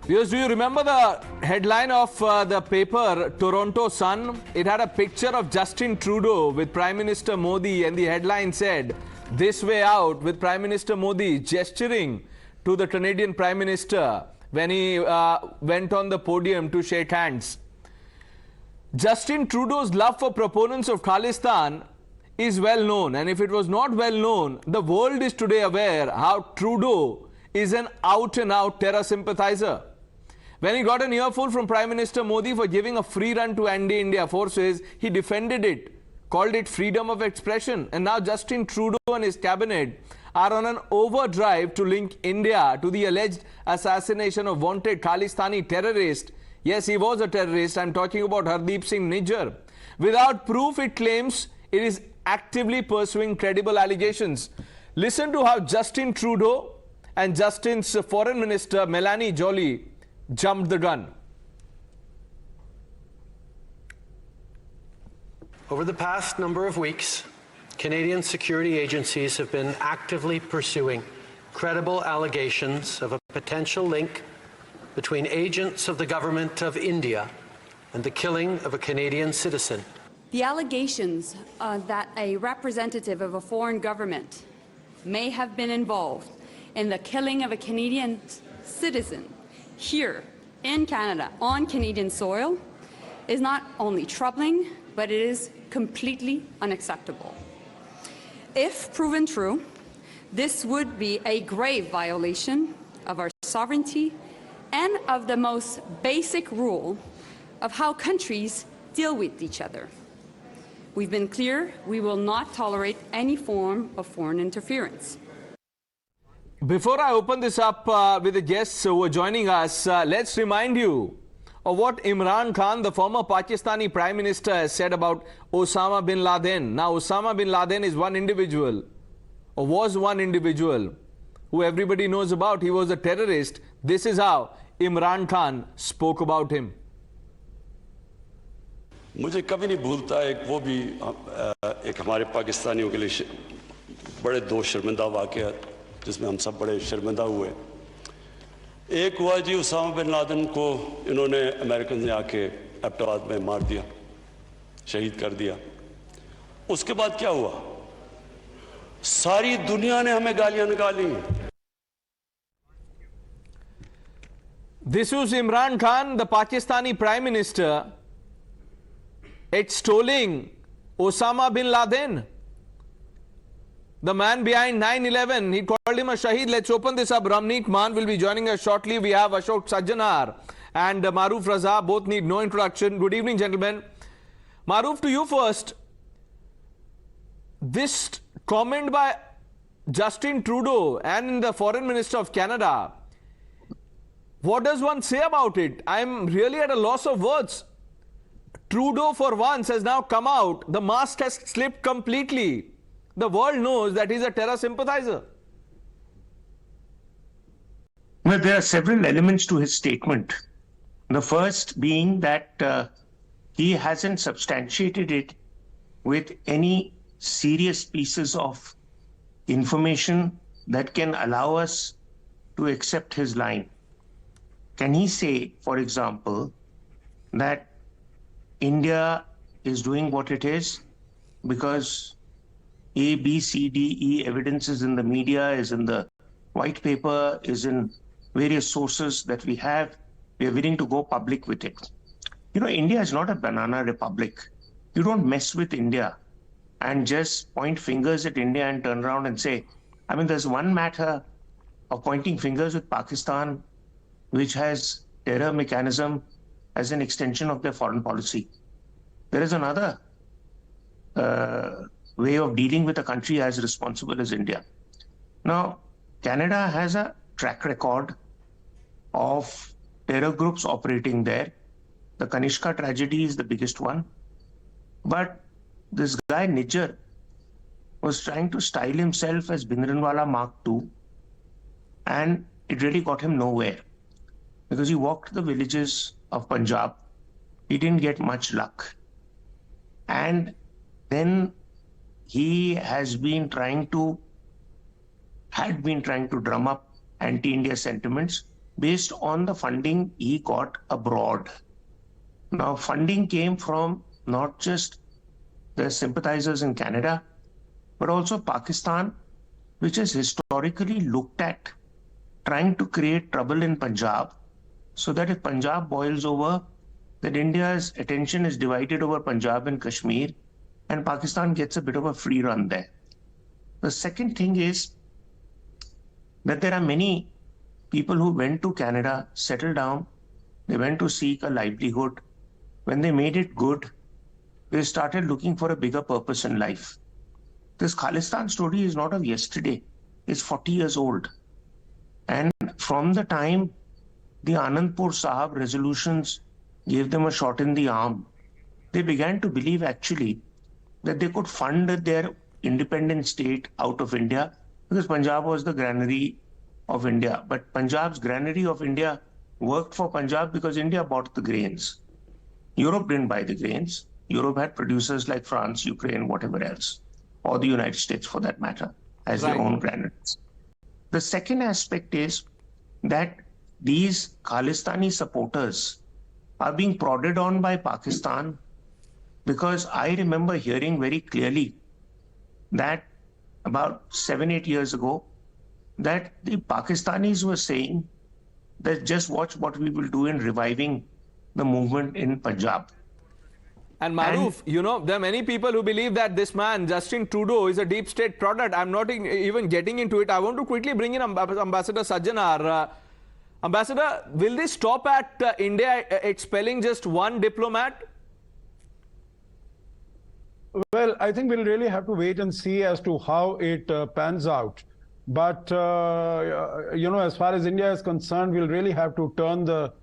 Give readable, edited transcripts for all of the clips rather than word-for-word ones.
Viewers, do you remember the headline of the paper Toronto Sun? It had a picture of Justin Trudeau with Prime Minister Modi, and the headline said, "This way out," with Prime Minister Modi gesturing to the Canadian Prime Minister when he went on the podium to shake hands. Justin Trudeau's love for proponents of Khalistan is well known, and if it was not well known, the world is today aware how Trudeau is an out-and-out terror sympathizer. When he got an earful from Prime Minister Modi for giving a free run to anti-India forces, he defended it, called it freedom of expression. And now Justin Trudeau and his cabinet are on an overdrive to link India to the alleged assassination of wanted Khalistani terrorist. Yes, he was a terrorist. I'm talking about Hardeep Singh Nijjar. Without proof, it claims it is actively pursuing credible allegations. Listen to how Justin Trudeau and Justin's Foreign Minister Melanie Joly jumped the gun. Over the past number of weeks, Canadian security agencies have been actively pursuing credible allegations of a potential link between agents of the government of India and the killing of a Canadian citizen. The allegations that a representative of a foreign government may have been involved in the killing of a Canadian citizen here in Canada on Canadian soil is not only troubling, but it is completely unacceptable. If proven true, this would be a grave violation of our sovereignty and of the most basic rule of how countries deal with each other. We've been clear, we will not tolerate any form of foreign interference. Before I open this up with the guests who are joining us, let's remind you of what Imran Khan, the former Pakistani Prime Minister, has said about Osama bin Laden. Now, Osama bin Laden is one individual, or was one individual, who everybody knows about. He was a terrorist. This is how Imran Khan spoke about him. मुझे कभी नहीं भूलता एक वो भी एक हमारे पाकिस्तानियों के लिए बड़े दो शर्मिंदा वाक़यात जिसमें हम सब बड़े शर्मिंदा हुए। एक हुआ जी उसामा बिन लादेन को इन्होंने अमेरिकन ने आके एबटाबाद में मार दिया, शहीद कर दिया। उसके बाद क्या हुआ? सारी दुनिया ने हमें गालियां निकाली। This was Imran Khan, the Pakistani Prime Minister, extolling Osama bin Laden, the man behind 9/11. He called him a shaheed. Let's open this up. Ramneet Maan will be joining us shortly. We have Ashok Sajjanhar and Maruf Raza. Both need no introduction. Good evening, gentlemen. Maruf, to you first. This comment by Justin Trudeau and the Foreign Minister of Canada, what does one say about it? I'm really at a loss of words. Trudeau, for once, has now come out. The mask has slipped completely. The world knows that he's a terror sympathizer. Well, there are several elements to his statement. The first being that he hasn't substantiated it with any serious pieces of information that can allow us to accept his line. Can he say, for example, that India is doing what it is because A, B, C, D, E evidence is in the media, is in the white paper, is in various sources that we have. We are willing to go public with it. You know, India is not a banana republic. You don't mess with India and just point fingers at India and turn around and say, I mean, there's one matter of pointing fingers with Pakistan, which has terror mechanism as an extension of their foreign policy. There is another way of dealing with a country as responsible as India. Now, Canada has a track record of terror groups operating there. The Kanishka tragedy is the biggest one. But this guy Nijjar was trying to style himself as Bhindranwala Mark II, and it really got him nowhere because he walked the villages of Punjab. He didn't get much luck. And then he had been trying to drum up anti-India sentiments based on the funding he got abroad. Now, funding came from not just the sympathizers in Canada, but also Pakistan, which has historically looked at trying to create trouble in Punjab, so that if Punjab boils over, that India's attention is divided over Punjab and Kashmir, and Pakistan gets a bit of a free run there. The second thing is that there are many people who went to Canada, settled down, they went to seek a livelihood. When they made it good, they started looking for a bigger purpose in life. This Khalistan story is not of yesterday, it's 40 years old. And from the time the Anandpur Sahib resolutions gave them a shot in the arm, they began to believe actually that they could fund their independent state out of India, because Punjab was the granary of India. But Punjab's granary of India worked for Punjab because India bought the grains. Europe didn't buy the grains. Europe had producers like France, Ukraine, whatever else, or the United States for that matter, as their own granaries. The second aspect is that these Khalistani supporters are being prodded on by Pakistan, because I remember hearing very clearly that about 7-8 years ago, that the Pakistanis were saying that just watch what we will do in reviving the movement in Punjab. And Maruf, you know, there are many people who believe that this man, Justin Trudeau, is a deep state product. I'm not even getting into it. I want to quickly bring in Ambassador Sajjanhar. Ambassador, will this stop at India expelling just one diplomat? Well, I think we'll really have to wait and see as to how it pans out. But, you know, as far as India is concerned, we'll really have to turn the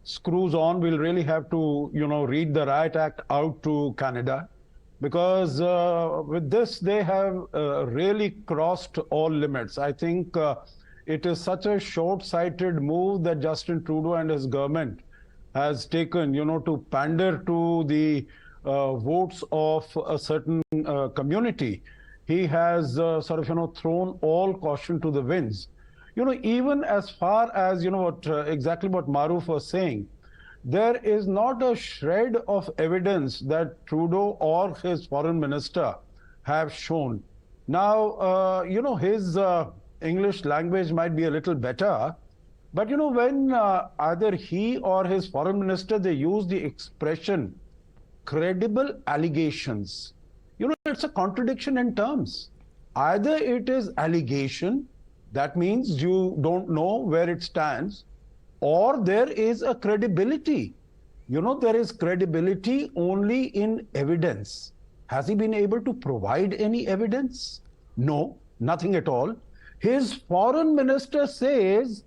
screws on. We'll really have to, you know, read the Riot Act out to Canada, because with this, they have really crossed all limits. I think it is such a short-sighted move that Justin Trudeau and his government has taken, you know, to pander to the votes of a certain community. He has sort of, you know, thrown all caution to the winds. You know, even as far as, you know, what exactly what Maruf was saying, there is not a shred of evidence that Trudeau or his foreign minister have shown. Now, you know, his English language might be a little better, but, you know, when either he or his foreign minister, they use the expression credible allegations, you know, it's a contradiction in terms. Either it is allegation, that means you don't know where it stands, or there is a credibility. You know, there is credibility only in evidence. Has he been able to provide any evidence? No, nothing at all. His foreign minister says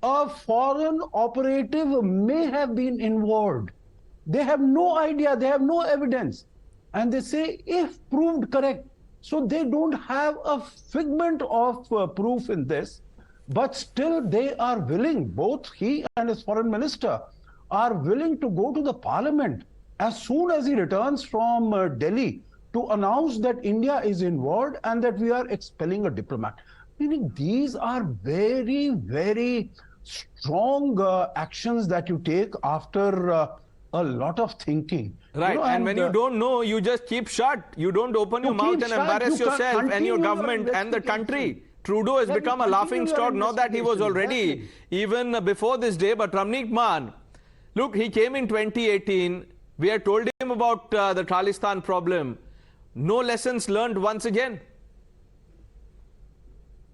a foreign operative may have been involved. They have no idea, they have no evidence. And they say, if proved correct. So they don't have a figment of proof in this, but still they are willing, both he and his foreign minister are willing to go to the parliament as soon as he returns from Delhi to announce that India is involved and that we are expelling a diplomat. Meaning these are very, very strong actions that you take after a lot of thinking. Right, you know, and when you don't know, you just keep shut. You don't open your mouth and embarrass yourself and your government and the country. Trudeau has become a laughing stock, not that he was already, even before this day. But Ramneek Man, look, he came in 2018. We had told him about the Khalistan problem. No lessons learned once again.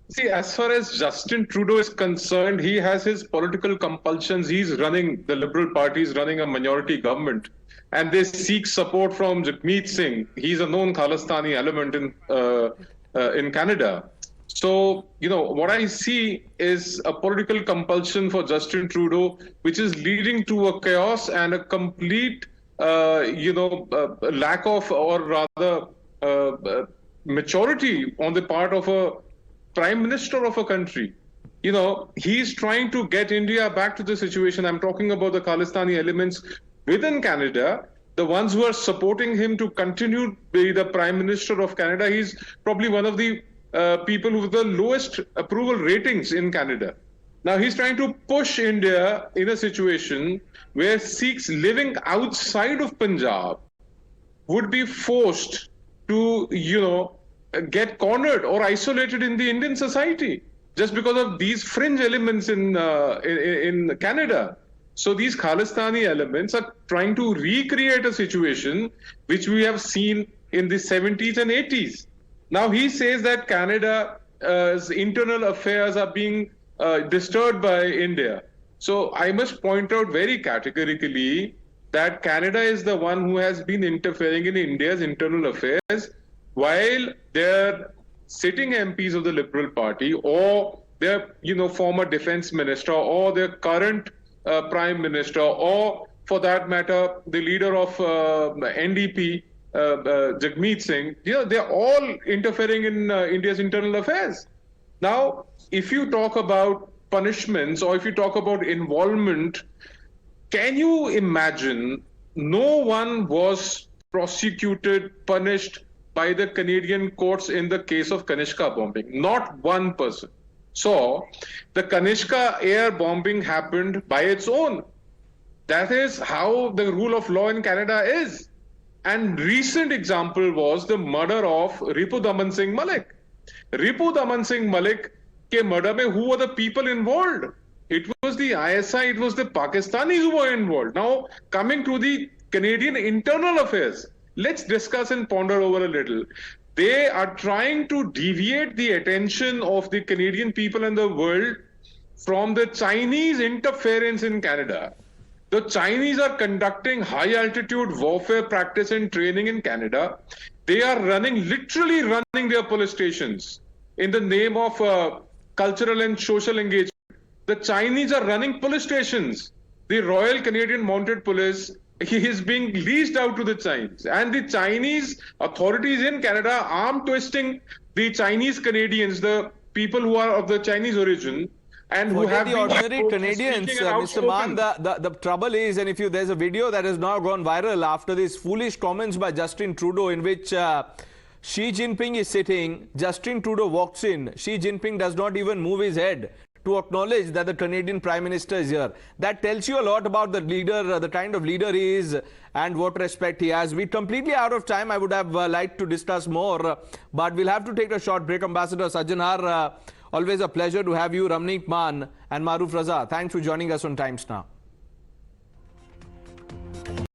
See, as far as Justin Trudeau is concerned, he has his political compulsions. He's running, the Liberal Party is running a minority government, and they seek support from Jagmeet Singh. He's a known Khalistani element in Canada. So, you know, what I see is a political compulsion for Justin Trudeau, which is leading to a chaos and a complete, lack of, or rather, maturity on the part of a prime minister of a country. You know, he's trying to get India back to the situation. I'm talking about the Khalistani elements within Canada, the ones who are supporting him to continue to be the prime minister of Canada. He's probably one of the people with the lowest approval ratings in Canada. Now he's trying to push India in a situation where Sikhs living outside of Punjab would be forced to, get cornered or isolated in the Indian society just because of these fringe elements in Canada. So these Khalistani elements are trying to recreate a situation which we have seen in the 70s and 80s. Now he says that Canada's internal affairs are being disturbed by India. So I must point out very categorically that Canada is the one who has been interfering in India's internal affairs, while their sitting MPs of the Liberal Party or their former defense minister or their current prime minister or for that matter the leader of NDP Jagmeet Singh, they're all interfering in India's internal affairs. Now if you talk about punishments or if you talk about involvement, can you imagine no one was prosecuted, punished by the Canadian courts in the case of Kanishka bombing? Not one person. So the Kanishka air bombing happened by its own. That is how the rule of law in Canada is. And recent example was the murder of Ripu Daman Singh Malik. Ripu Daman Singh Malik ke murder mein who were the people involved? It was the ISI, it was the Pakistanis who were involved. Now, coming to the Canadian internal affairs, let's discuss and ponder over a little. They are trying to deviate the attention of the Canadian people and the world from the Chinese interference in Canada. The Chinese are conducting high-altitude warfare practice and training in Canada. They are literally running their police stations in the name of cultural and social engagement. The Chinese are running police stations. The Royal Canadian Mounted Police, he is being leased out to the Chinese. And the Chinese authorities in Canada are arm twisting the Chinese Canadians, the people who are of the Chinese origin, and who have the ordinary Canadians, Mr. Mann, the trouble is, and if there's a video that has now gone viral after these foolish comments by Justin Trudeau in which Xi Jinping is sitting, Justin Trudeau walks in, Xi Jinping does not even move his head to acknowledge that the Canadian Prime Minister is here. That tells you a lot about the leader, the kind of leader he is and what respect he has. We're completely out of time. I would have liked to discuss more, but we'll have to take a short break. Ambassador Sajjanhar, always a pleasure to have you. Ramneek Mann and Maruf Raza, thanks for joining us on Times Now.